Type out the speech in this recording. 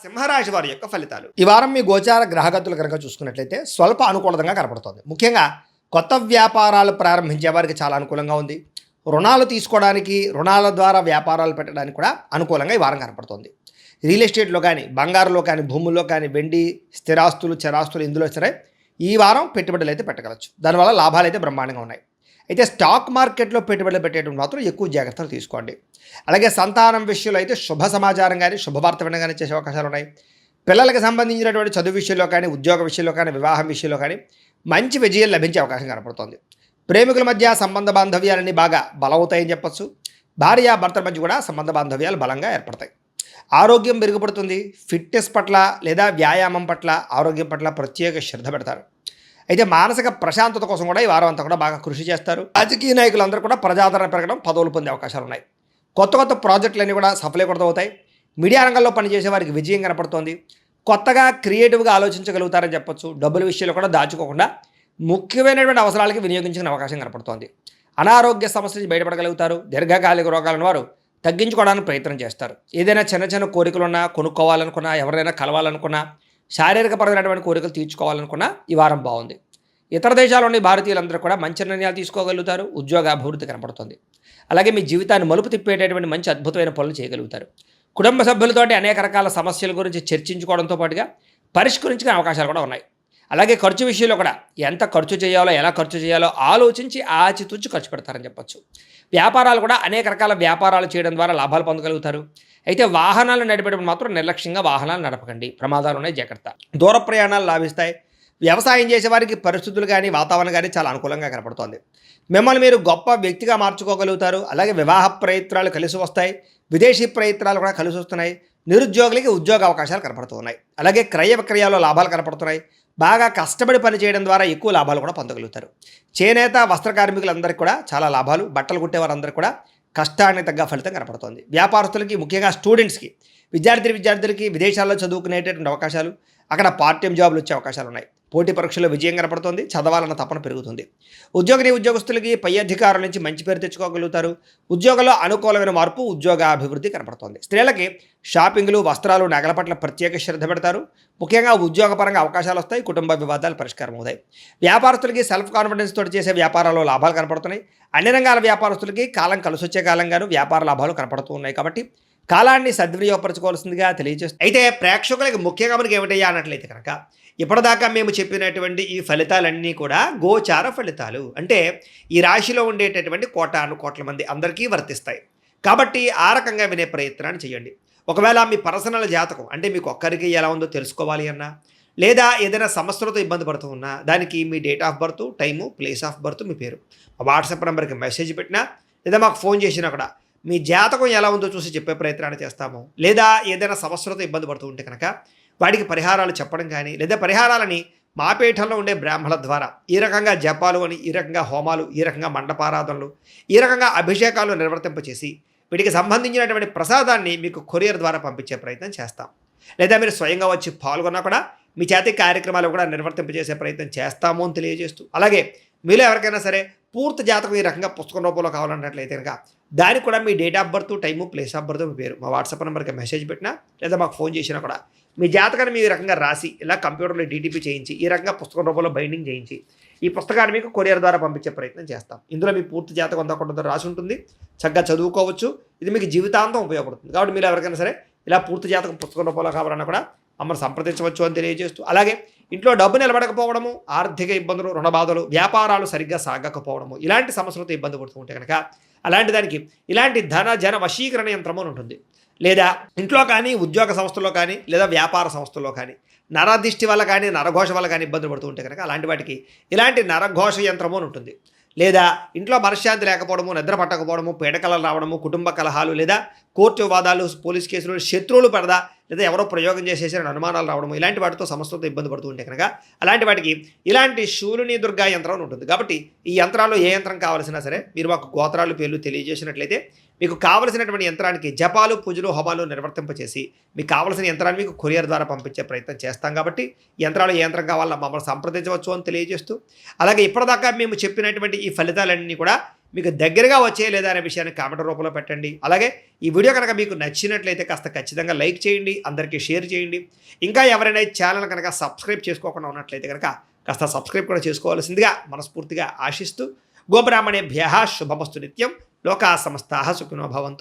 సింహరాశి వారి యొక్క ఫలితాలు ఈ వారం మీ గోచార గ్రహగతులు కనుక చూసుకున్నట్లయితే స్వల్ప అనుకూలంగా కనపడుతోంది. ముఖ్యంగా కొత్త వ్యాపారాలు ప్రారంభించే వారికి చాలా అనుకూలంగా ఉంది. రుణాలు తీసుకోవడానికి, రుణాల ద్వారా వ్యాపారాలు పెట్టడానికి కూడా అనుకూలంగా ఈ వారం కనపడుతోంది. రియల్ ఎస్టేట్లో కానీ, బంగారులో కానీ, భూముల్లో కానీ, వెండి, స్థిరాస్తులు, చరాస్తులు ఇందులో సరే ఈ వారం పెట్టుబడులు అయితే పెట్టగలచ్చు. దానివల్ల లాభాలు అయితే బ్రహ్మాండంగా ఉన్నాయి. అయితే స్టాక్ మార్కెట్లో పెట్టుబడులు పెట్టేటప్పుడు మాత్రం ఎక్కువ జాగ్రత్తలు తీసుకోండి. అలాగే సంతానం విషయంలో అయితే శుభ సమాచారం కానీ, శుభవార్త వినడం కానీ చేసే అవకాశాలు ఉన్నాయి. పిల్లలకు సంబంధించినటువంటి చదువు విషయంలో కానీ, ఉద్యోగ విషయంలో కానీ, వివాహం విషయంలో కానీ మంచి విజయం లభించే అవకాశం కనపడుతోంది. ప్రేమికుల మధ్య సంబంధ బాంధవ్యాలన్నీ బాగా బలవుతాయని చెప్పొచ్చు. భార్యాభర్తల మధ్య కూడా సంబంధ బాంధవ్యాలు బలంగా ఏర్పడతాయి. ఆరోగ్యం మెరుగుపడుతుంది. ఫిట్నెస్ పట్ల లేదా వ్యాయామం పట్ల, ఆరోగ్యం పట్ల ప్రత్యేక శ్రద్ధ పెడతారు. అయితే మానసిక ప్రశాంతత కోసం కూడా ఈ వారం అంతా కూడా బాగా కృషి చేస్తారు. రాజకీయ నాయకులందరూ కూడా ప్రజాదరణ పెరగడం, పదవులు పొందే అవకాశాలు ఉన్నాయి. కొత్త కొత్త ప్రాజెక్టులన్నీ కూడా సఫలీకృతమవుతాయి. మీడియా రంగంలో పనిచేసే వారికి విజయం కనపడుతోంది. కొత్తగా క్రియేటివ్గా ఆలోచించగలుగుతారని చెప్పొచ్చు. డబ్బుల విషయంలో కూడా దాచుకోకుండా ముఖ్యమైనటువంటి అవసరాలకి వినియోగించుకునే అవకాశం కనపడుతోంది. అనారోగ్య సమస్య నుంచి బయటపడగలుగుతారు. దీర్ఘకాలిక రోగాలను వారు తగ్గించుకోవడానికి ప్రయత్నం చేస్తారు. ఏదైనా చిన్న చిన్న కోరికలున్నా, కొనుక్కోవాలనుకున్నా, ఎవరైనా కలవాలనుకున్నా, శారీరకపరమైనటువంటి కోరికలు తీర్చుకోవాలనుకున్నా ఈ వారం బాగుంది. ఇతర దేశాల్లోని భారతీయులందరూ కూడా మంచి నిర్ణయాలు తీసుకోగలుగుతారు. ఉద్యోగ అభివృద్ధి కనపడుతుంది. అలాగే మీ జీవితాన్ని మలుపు తిప్పేటటువంటి మంచి అద్భుతమైన పనులు చేయగలుగుతారు. కుటుంబ సభ్యులతోటి అనేక రకాల సమస్యల గురించి చర్చించుకోవడంతో పాటుగా పరిష్కరించుకునే అవకాశాలు కూడా ఉన్నాయి. అలాగే ఖర్చు విషయంలో కూడా ఎంత ఖర్చు చేయాలో, ఎలా ఖర్చు చేయాలో ఆలోచించి ఆచితూచి ఖర్చు పెడతారని చెప్పొచ్చు. వ్యాపారాలు కూడా అనేక రకాల వ్యాపారాలు చేయడం ద్వారా లాభాలు పొందగలుగుతారు. అయితే వాహనాలు నడిపేటప్పుడు మాత్రం నిర్లక్ష్యంగా వాహనాలు నడపకండి. ప్రమాదాలు ఉన్నాయి, జాగ్రత్త. దూర ప్రయాణాలు లాభిస్తాయి. వ్యవసాయం చేసే వారికి పరిస్థితులు కానీ, వాతావరణం కానీ చాలా అనుకూలంగా కనపడుతోంది. మిమ్మల్ని మీరు గొప్ప వ్యక్తిగా మార్చుకోగలుగుతారు. అలాగే వివాహ ప్రయత్నాలు కలిసి వస్తాయి. విదేశీ ప్రయత్నాలు కూడా కలిసి వస్తున్నాయి. నిరుద్యోగులకి ఉద్యోగ అవకాశాలు కనపడుతున్నాయి. అలాగే క్రయ విక్రయాల్లో లాభాలు కనపడుతున్నాయి. బాగా కష్టపడి పని చేయడం ద్వారా ఎక్కువ లాభాలు కూడా పొందగలుగుతారు. చేనేత వస్త్ర కార్మికులందరికీ కూడా చాలా లాభాలు. బట్టలు కుట్టేవారందరికీ కూడా కష్టానికి తగ్గ ఫలితం కనపడుతోంది. వ్యాపారస్తులకి, ముఖ్యంగా స్టూడెంట్స్కి, విద్యార్థులకి విదేశాల్లో చదువుకునేటటువంటి అవకాశాలు, అక్కడ పార్ట్ టైం జాబులు వచ్చే అవకాశాలు ఉన్నాయి. పోటీ పరీక్షల్లో విజయం కనపడుతోంది. చదవాలన్న తపన పెరుగుతుంది. ఉద్యోగస్తులకి పై అధికారుల నుంచి మంచి పేరు తెచ్చుకోగలుగుతారు. ఉద్యోగంలో అనుకూలమైన మార్పు, ఉద్యోగ అభివృద్ధి కనపడుతోంది. స్త్రీలకి షాపింగ్లు, వస్త్రాలు, నగల పట్ల ప్రత్యేక శ్రద్ధ పెడతారు. ముఖ్యంగా ఉద్యోగపరంగా అవకాశాలు వస్తాయి. కుటుంబ వివాదాలు పరిష్కారం అవుతాయి. వ్యాపారస్తులకి సెల్ఫ్ కాన్ఫిడెన్స్ తోటి చేసే వ్యాపారాల్లో లాభాలు కనపడుతున్నాయి. అన్ని రంగాల వ్యాపారస్తులకి కాలం కలిసి వచ్చే కాలంగాను వ్యాపార లాభాలు కనపడుతూ ఉన్నాయి. కాబట్టి కాలాన్ని సద్వినియోగపరచుకోవాల్సిందిగా తెలియజేస్తుంది. అయితే ప్రేక్షకులకి ముఖ్యంగా మనకి ఏమిటయ్యా అన్నట్లయితే కనుక, ఇప్పటిదాకా మేము చెప్పినటువంటి ఈ ఫలితాలన్నీ కూడా గోచార ఫలితాలు. అంటే ఈ రాశిలో ఉండేటటువంటి కోటాను కోట్ల మంది అందరికీ వర్తిస్తాయి. కాబట్టి ఆ రకంగా వినే ప్రయత్నాన్ని చేయండి. ఒకవేళ మీ పర్సనల్ జాతకం అంటే మీకు ఒక్కరికి ఎలా ఉందో తెలుసుకోవాలి అన్నా, లేదా ఏదైనా సమస్యలతో ఇబ్బంది పడుతూ ఉన్నా, దానికి మీ date of birth, time, place of birth, మీ పేరు మా వాట్సాప్ నెంబర్కి మెసేజ్ పెట్టినా, లేదా మాకు ఫోన్ చేసినా కూడా మీ జాతకం ఎలా ఉందో చూసి చెప్పే ప్రయత్నాన్ని చేస్తాము. లేదా ఏదైనా సమస్యలతో ఇబ్బంది పడుతూ ఉంటే కనుక వాటికి పరిహారాలు చెప్పడం కానీ, లేదా పరిహారాలని మా పీఠంలో ఉండే బ్రాహ్మణుల ద్వారా ఈ రకంగా జపాలు అని, ఈ రకంగా హోమాలు, ఈ రకంగా మండపారాధనలు, ఈ రకంగా అభిషేకాలు నిర్వర్తింపచేసి వీటికి సంబంధించినటువంటి ప్రసాదాన్ని మీకు కొరియర్ ద్వారా పంపించే ప్రయత్నం చేస్తాం. లేదా మీరు స్వయంగా వచ్చి పాల్గొన్నా కూడా మీ చేతి కార్యక్రమాలు కూడా నిర్వర్తింపజేసే ప్రయత్నం చేస్తాము అని తెలియజేస్తూ, అలాగే మీలో ఎవరికైనా సరే పూర్తి జాతకం ఈ రకంగా పుస్తకం రూపంలో కావాలన్నట్లయితే కనుక దానికి కూడా మీ date of birth, time, place of birth, మీ పేరు మా వాట్సాప్ నెంబర్కి మెసేజ్ పెట్టినా, లేదా మాకు ఫోన్ చేసినా కూడా మీ జాతకాన్ని మీ రకంగా రాసి ఇలా కంప్యూటర్లో డీటీపీ చేయించి ఈ రకంగా పుస్తకం రూపంలో బైండింగ్ చేయించి ఈ పుస్తకాన్ని మీకు కొరియర్ ద్వారా పంపించే ప్రయత్నం చేస్తాం. ఇందులో మీ పూర్తి జాతకం అంతా కొంత రాసి ఉంటుంది. చక్కగా చదువుకోవచ్చు. ఇది మీకు జీవితాంతం ఉపయోగపడుతుంది. కాబట్టి మీరు ఎవరికైనా సరే ఇలా పూర్తి జాతకం పుస్తకం రూపంలో కావాలన్నా కూడా మమ్మల్ని సంప్రదించవచ్చు అని తెలియజేస్తూ, అలాగే ఇంట్లో డబ్బు నిలబడకపోవడము, ఆర్థిక ఇబ్బందులు, రుణ బాధలు, వ్యాపారాలు సరిగ్గా సాగకపోవడము, ఇలాంటి సమస్యలతో ఇబ్బంది పడుతూ ఉంటే కనుక అలాంటి దానికి ఇలాంటి జన వశీకరణ యంత్రం అని ఉంటుంది. లేదా ఇంట్లో కానీ, ఉద్యోగ సంస్థల్లో కానీ, లేదా వ్యాపార సంస్థల్లో కానీ నరదిష్టి వల్ల కానీ, నరఘోష వల్ల కానీ ఇబ్బందులు పడుతూ ఉంటే కనుక అలాంటి వాటికి ఇలాంటి నరఘోష యంత్రము అని ఉంటుంది. లేదా ఇంట్లో మనశ్శాంతి లేకపోవడము, నిద్ర పట్టకపోవడము, పీడకలలు రావడము, కుటుంబ కలహాలు, లేదా కోర్టు వివాదాలు, పోలీస్ కేసులు, శత్రువులు పడదా, లేదా ఎవరో ప్రయోగం చేసేసిన అనుమానాలు రావడము, ఇలాంటి వాటితో సమస్యలతో ఇబ్బంది పడుతూ ఉంటే కనుక అలాంటి వాటికి ఇలాంటి శూలిని దుర్గా యంత్రం అని ఉంటుంది. కాబట్టి ఈ యంత్రాల్లో ఏ యంత్రం కావాల్సినా సరే మీరు మాకు గోత్రాలు, పేర్లు తెలియజేసినట్లయితే మీకు కావలసినటువంటి యంత్రానికి జపాలు, పూజలు, హోమాలు నిర్వర్తింపచేసి మీకు కావలసిన యంత్రాన్ని మీకు కొరియర్ ద్వారా పంపించే ప్రయత్నం చేస్తాం. కాబట్టి యంత్రాలు ఏ యంత్రం కావాలో మమ్మల్ని సంప్రదించవచ్చు అని తెలియజేస్తూ, అలాగే ఇప్పటిదాకా మేము చెప్పినటువంటి ఈ ఫలితాలన్నీ కూడా మీకు దగ్గరగా వచ్చే లేదా అనే విషయాన్ని కామెంట్ రూపంలో పెట్టండి. అలాగే ఈ వీడియో కనుక మీకు నచ్చినట్లయితే కాస్త ఖచ్చితంగా లైక్ చేయండి, అందరికీ షేర్ చేయండి. ఇంకా ఎవరైనా ఛానల్ కనుక సబ్స్క్రైబ్ చేసుకోకుండా ఉన్నట్లయితే కనుక కాస్త సబ్స్క్రైబ్ కూడా చేసుకోవాల్సిందిగా మనస్ఫూర్తిగా ఆశిస్తూ గోబ్రాహ్మణేభ్యః శుభమస్తు నిత్యం. లోకా సమస్తాః సుఖినో భవంతు.